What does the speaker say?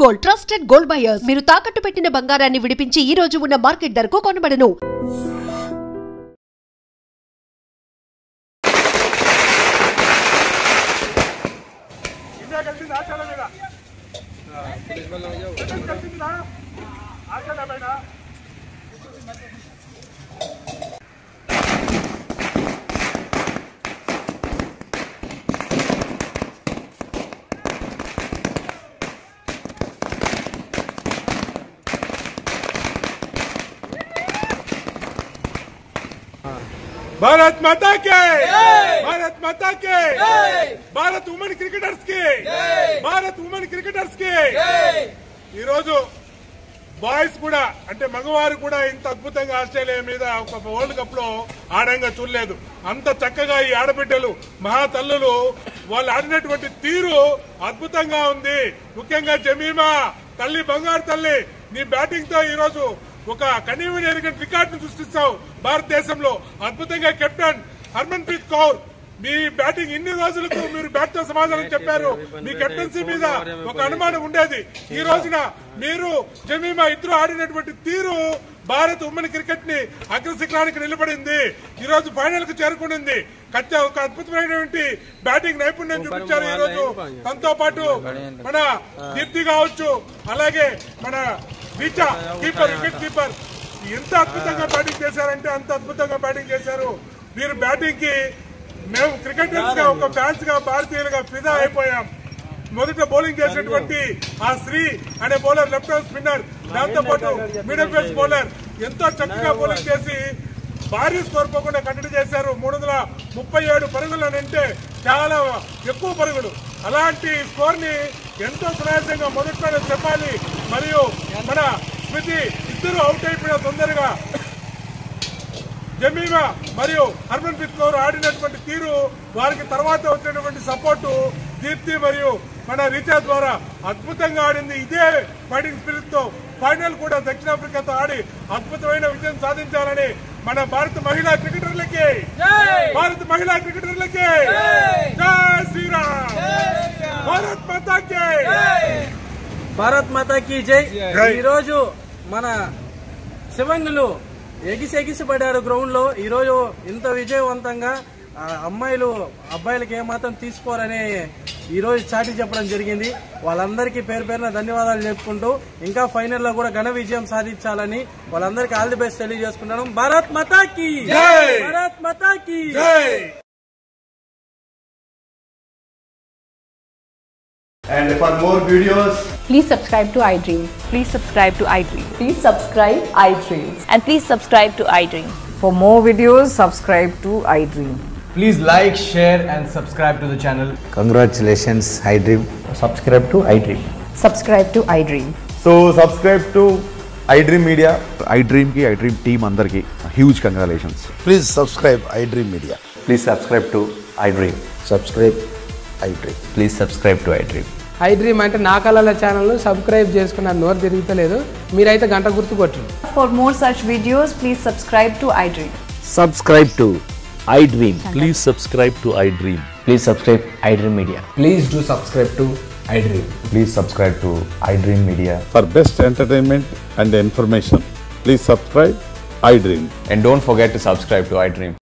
Gold trusted gold buyers మీరు తాకట్టు పెట్టిన బంగారాన్ని విడిపించి ఈ రోజు ఉన్న మార్కెట్ ధరకు కొనబడను. भारत माता के भारत माता के भारत वुमेन क्रिकेटर्स के भारत वुमेन क्रिकेटर्स के బాయ్స్ కూడా అంటే మగవారు కూడా ఇంత అద్భుతంగా ఆస్ట్రేలియా మీద ఒక వరల్డ్ కప్ లో ఆడంగా చూడలేదు. అంత చక్కగా ఈ ఆడబిడ్డలు మహా తల్లులు వాళ్ళు ఆడినటువంటి తీరు అద్భుతంగా ఉంది. ముఖ్యంగా జమీమా తల్లి, బంగారు తల్లి, నీ బ్యాటింగ్ తో ఈ రోజు ఒక కనీవిని రికార్డును సృష్టిస్తావు భారతదేశంలో. అద్భుతంగా కెప్టెన్ హర్మన్ప్రీత్ కౌర్ మీ బ్యాటింగ్ ఇన్ని రోజులకు మీరు బ్యాట్ తో సమాధానం చెప్పారు. మీ కెప్టెన్సీ మీద ఒక అనుమానం ఉండేది. ఈ రోజున మీరు జమీమా ఇద్దరు ఆడినటువంటి తీరు భారత్ ఉమెన్ క్రికెట్ ని అగ్రశిఖరానికి నిలబడింది. ఈ రోజు ఫైనల్ కు చేరుకునింది. ఒక అద్భుతమైనటువంటి బ్యాటింగ్ నైపుణ్యం చూపించారు ఈ రోజు. తనతో పాటు మన దీప్తి కావచ్చు, అలాగే మన రీచా కీపర్, వికెట్ కీపర్ ఎంత అద్భుతంగా బ్యాటింగ్ చేశారంటే అంత అద్భుతంగా బ్యాటింగ్ చేశారు. మీరు బ్యాటింగ్ కి మేము క్రికెటర్స్ గా ఒక ఫ్యాన్స్ గా భారతీయులుగా ఫిదా అయిపోయాం. మొదట బౌలింగ్ చేసినటువంటి ఆ శ్రీ అనే బౌలర్, లెఫ్ట్ హ్యాండ్ స్పిన్నర్, దాంతో పాటు మిడిల్ పేస్ బౌలర్ ఎంతో చక్కగా బౌలింగ్ చేసి భారీ స్కోర్ పోకుండా కట్టడి చేశారు. 337 పరుగులు అంటే చాలా ఎక్కువ పరుగులు. అలాంటి స్కోర్ ని ఎంతో సునాయాసంగా మొదట్లోనే చెప్పాలి. మరియు మన స్మృతి ఇద్దరు అవుట్ అయిపోయిన తొందరగా జమీమా మరియు హర్మన్ప్రీత్ కౌర్ ఆడినటువంటి తీరు, వారికి తర్వాత వచ్చినటువంటి సపోర్టు దీప్తి మరియు మన రీచా ద్వారా అద్భుతంగా ఆడింది. ఇదే ఫైటింగ్ స్పిరిట్ తో ఫైనల్ కూడా దక్షిణాఫ్రికాతో ఆడి అద్భుతమైన విజయం సాధించాలని మన భారత మహిళా క్రికెటర్లకి జై శ్రీరామ్, భారత్ మాతాకి భారత్ మాతాకి జై. ఈ రోజు మన శివంగులు ఎగిసిపడ్డారు గ్రౌండ్ లో. ఈ రోజు ఇంత విజయవంతంగా అమ్మాయిలు అబ్బాయిలకి ఏమాత్రం తీసుకోరని ఈ రోజు చాటి చెప్పడం జరిగింది. వాళ్ళందరికీ పేరు పేరున ధన్యవాదాలు చెప్పుకుంటూ ఇంకా ఫైనల్ లో కూడా ఘన విజయం సాధించాలని వాళ్ళందరికీ ఆల్ ది బెస్ట్ తెలియజేసుకున్నాను. భారత్ మాతాకి భారత్ మాతాకి And for more videos, please subscribe to iDream. Please subscribe to iDream. Please subscribe iDream. And please subscribe to iDream. For more videos, subscribe to iDream. Please like, share and subscribe to the channel. Congratulations, iDream. subscribe to iDream. Subscribe to iDream. So subscribe to iDream Media. iDream ki iDream team andarki huge congratulations. Please subscribe iDream Media. Please subscribe to iDream. Subscribe iDream. Please subscribe to iDream. iDream అంటే నా కళల channel subscribe చేసుకున్న నోరు తిరుగుతలేదు. మీరైతే గంట గుర్తు కొట్టండి. For more such videos, please subscribe to iDream. Subscribe to iDream. Please subscribe to iDream. Please subscribe iDream Media. Please do subscribe to iDream. Please subscribe to iDream Media. For best entertainment and information, please subscribe iDream. And don't forget to subscribe to iDream.